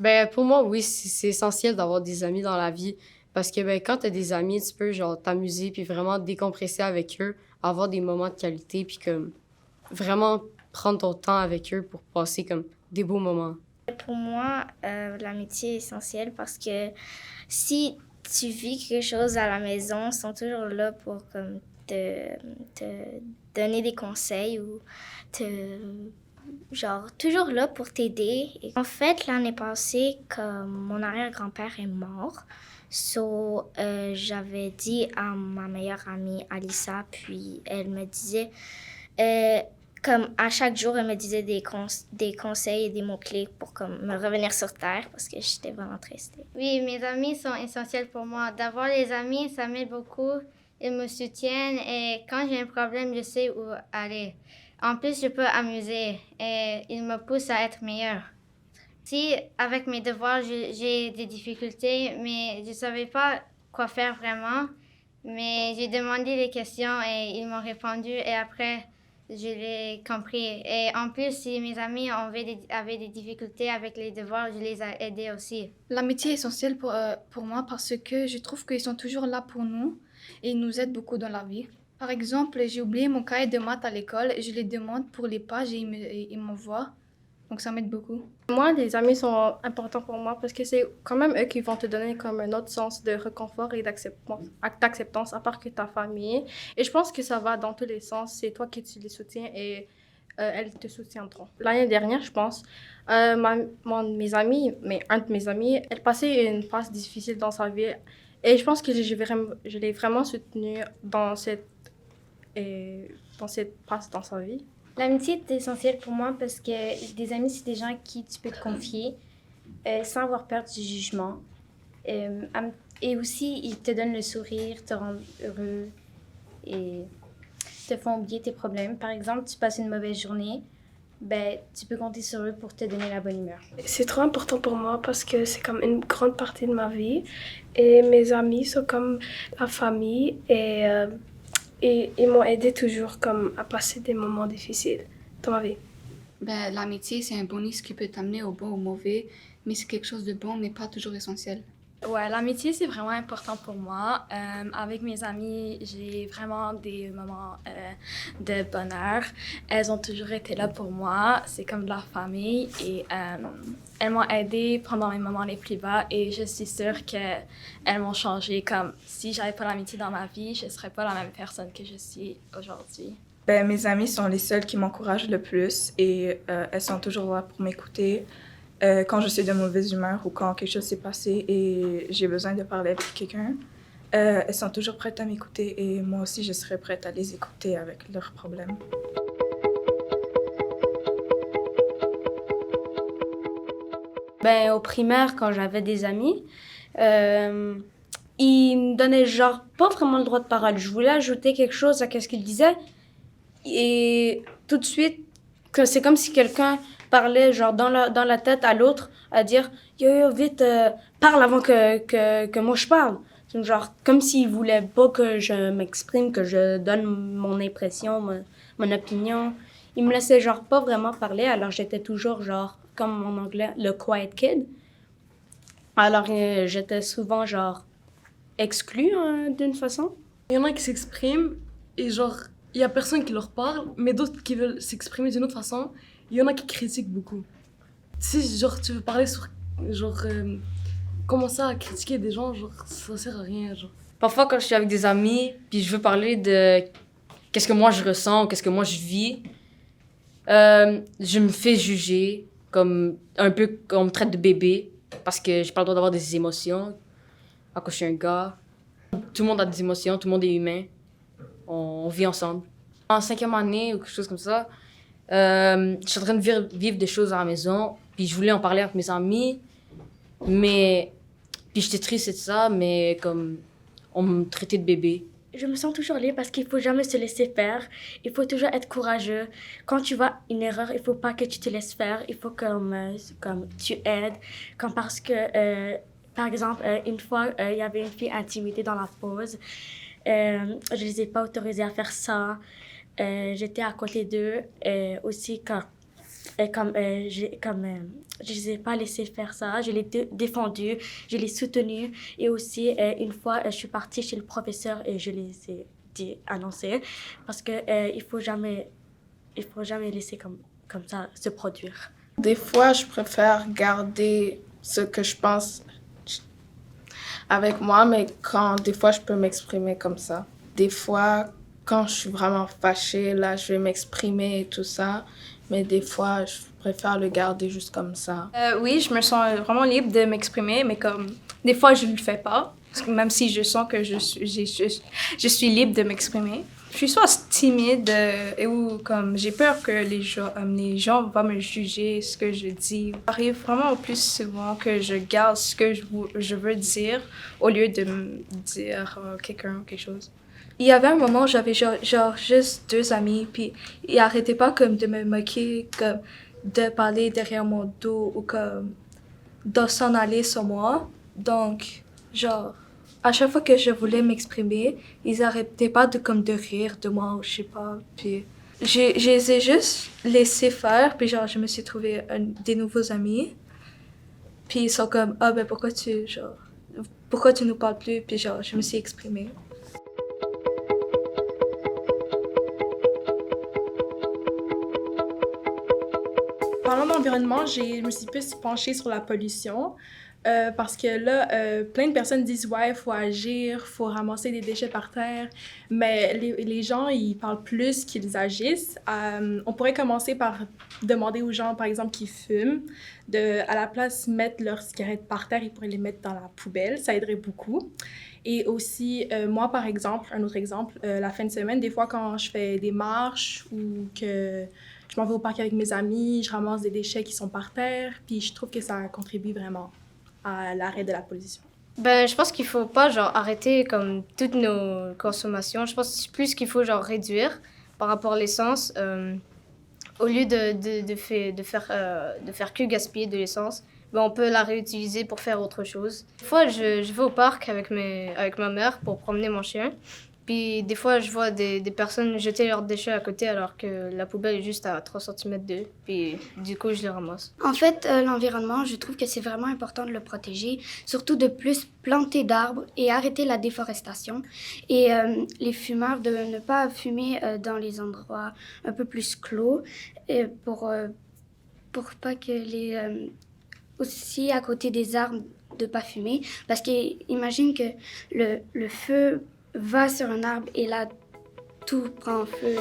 Ben, pour moi, oui, c'est essentiel d'avoir des amis dans la vie. Parce que, ben, quand t'as des amis, tu peux, genre, t'amuser puis vraiment décompresser avec eux, avoir des moments de qualité puis comme vraiment prendre ton temps avec eux pour passer comme des beaux moments. Pour moi, l'amitié est essentielle parce que si tu vis quelque chose à la maison, ils sont toujours là pour comme, te donner des conseils ou te, genre, toujours là pour t'aider. Et en fait, l'année passée, comme mon arrière-grand-père est mort, j'avais dit à ma meilleure amie Alissa, puis elle me disait, euh, comme à chaque jour, elle me disait des conseils et des mots-clés pour comme, me revenir sur Terre parce que j'étais vraiment triste. Oui, mes amis sont essentiels pour moi. D'avoir les amis, ça m'aide beaucoup. Ils me soutiennent et quand j'ai un problème, je sais où aller. En plus, je peux amuser et ils me poussent à être meilleure. Si, avec mes devoirs, j'ai des difficultés, mais je ne savais pas quoi faire vraiment, mais j'ai demandé des questions et ils m'ont répondu et après, je l'ai compris. Et en plus, si mes amis avaient des difficultés avec les devoirs, je les ai aidés aussi. L'amitié est essentielle pour moi parce que je trouve qu'ils sont toujours là pour nous et ils nous aident beaucoup dans la vie. Par exemple, j'ai oublié mon cahier de maths à l'école et je les demande pour les pages et ils m'envoient. Donc ça m'aide beaucoup. Moi, les amis sont importants pour moi parce que c'est quand même eux qui vont te donner comme un autre sens de réconfort et d'acceptance à part que ta famille. Et je pense que ça va dans tous les sens. C'est toi qui tu les soutiens et elles te soutiendront. L'année dernière, je pense, mes amis, mais un de mes amis, elle passait une phase difficile dans sa vie et je pense que je l'ai vraiment soutenue dans cette passe dans sa vie. L'amitié est essentielle pour moi parce que des amis, c'est des gens à qui tu peux te confier sans avoir peur du jugement. Et aussi, ils te donnent le sourire, te rendent heureux et te font oublier tes problèmes. Par exemple, tu passes une mauvaise journée, ben, tu peux compter sur eux pour te donner la bonne humeur. C'est trop important pour moi parce que c'est comme une grande partie de ma vie et mes amis sont comme la famille et ils m'ont aidé toujours comme à passer des moments difficiles dans ma vie. Ben, l'amitié, c'est un bonus qui peut t'amener au bon ou au mauvais, mais c'est quelque chose de bon, mais pas toujours essentiel. Ouais, l'amitié, c'est vraiment important pour moi. Avec mes amies, j'ai vraiment des moments de bonheur. Elles ont toujours été là pour moi. C'est comme de la famille et elles m'ont aidée pendant mes moments les plus bas et je suis sûre qu'elles m'ont changé. Comme si j'avais pas l'amitié dans ma vie, je serais pas la même personne que je suis aujourd'hui. Ben, mes amies sont les seules qui m'encouragent le plus et elles sont toujours là pour m'écouter. Quand je suis de mauvaise humeur ou quand quelque chose s'est passé et j'ai besoin de parler avec quelqu'un, elles sont toujours prêtes à m'écouter et moi aussi je serai prête à les écouter avec leurs problèmes. Ben, au primaire, quand j'avais des amis, ils me donnaient genre pas vraiment le droit de parole. Je voulais ajouter quelque chose à ce qu'ils disaient et tout de suite, que c'est comme si quelqu'un parlait genre dans la tête à l'autre à dire yo yo vite parle avant que moi je parle. C'est genre comme s'il voulait pas que je m'exprime, que je donne mon impression, mon opinion. Il me laissait genre pas vraiment parler, alors j'étais toujours genre comme en anglais le quiet kid. Alors j'étais souvent genre exclue d'une façon. Il y en a qui s'expriment et genre, il y a personne qui leur parle, mais d'autres qui veulent s'exprimer d'une autre façon. Il y en a qui critiquent beaucoup. Si genre tu veux parler sur genre commencer à critiquer des gens, genre ça sert à rien genre. Parfois, quand je suis avec des amis, puis je veux parler de qu'est-ce que moi je ressens, ou qu'est-ce que moi je vis, je me fais juger comme un peu comme on me traite de bébé parce que j'ai pas le droit d'avoir des émotions. À cause je suis un gars. Tout le monde a des émotions, tout le monde est humain. On vit ensemble. En 5e année ou quelque chose comme ça, je suis en train de vivre des choses à la maison, puis je voulais en parler avec mes amis, mais puis j'étais triste et tout ça, mais comme on me traitait de bébé. Je me sens toujours libre parce qu'il faut jamais se laisser faire. Il faut toujours être courageux. Quand tu vois une erreur, il faut pas que tu te laisses faire. Il faut comme tu aides. Comme parce que, par exemple, une fois, il y avait une fille intimidée dans la pause. Je les ai pas autorisés à faire ça. J'étais à côté d'eux. Aussi, quand je les ai pas laissés faire ça, je les ai défendus, je les ai soutenus. Et aussi, une fois, je suis partie chez le professeur et je les ai annoncés parce que il faut jamais laisser comme ça se produire. Des fois, je préfère garder ce que je pense avec moi, mais des fois, je peux m'exprimer comme ça. Des fois, quand je suis vraiment fâchée, là, je vais m'exprimer et tout ça. Mais des fois, je préfère le garder juste comme ça. Oui, je me sens vraiment libre de m'exprimer, mais comme des fois, je ne le fais pas. Même si je sens que je suis libre de m'exprimer. Je suis soit timide ou comme j'ai peur que les gens vont me juger ce que je dis. Ça arrive vraiment plus souvent que je garde ce que je veux dire au lieu de me dire quelqu'un quelque chose. Il y avait un moment où j'avais genre juste 2 amis, puis ils arrêtaient pas comme de me moquer, comme de parler derrière mon dos ou comme de s'en aller sur moi. Donc, genre, à chaque fois que je voulais m'exprimer, ils arrêtaient pas de rire de moi ou je sais pas. Puis, je les ai juste laissés faire, puis genre, je me suis trouvé des nouveaux amis. Puis ils sont comme, ah ben pourquoi tu nous parles plus? Puis genre, je me suis exprimée. Parlant d'environnement, je me suis plus penchée sur la pollution parce que là, plein de personnes disent ouais, il faut agir, il faut ramasser des déchets par terre, mais les gens, ils parlent plus qu'ils agissent. On pourrait commencer par demander aux gens, par exemple, qui fument, à la place mettre leurs cigarettes par terre, ils pourraient les mettre dans la poubelle, ça aiderait beaucoup. Et aussi, moi, par exemple, un autre exemple, la fin de semaine, des fois, quand je fais des marches ou que je m'en vais au parc avec mes amis, je ramasse des déchets qui sont par terre, puis je trouve que ça contribue vraiment à l'arrêt de la pollution. Ben, je pense qu'il faut pas genre arrêter comme toutes nos consommations. Je pense plus qu'il faut genre réduire par rapport à l'essence au lieu de faire que gaspiller de l'essence. Ben, on peut la réutiliser pour faire autre chose. Des fois, je vais au parc avec ma mère pour promener mon chien. Puis des fois, je vois des personnes jeter leurs déchets à côté alors que la poubelle est juste à 3 cm d'eux. Puis du coup, je les ramasse. En fait, l'environnement, je trouve que c'est vraiment important de le protéger, surtout de plus planter d'arbres et arrêter la déforestation. Et les fumeurs, de ne pas fumer dans les endroits un peu plus clos et pour pas que aussi à côté des arbres, de pas fumer. Parce qu'imagine que le feu va sur un arbre et là, tout prend feu.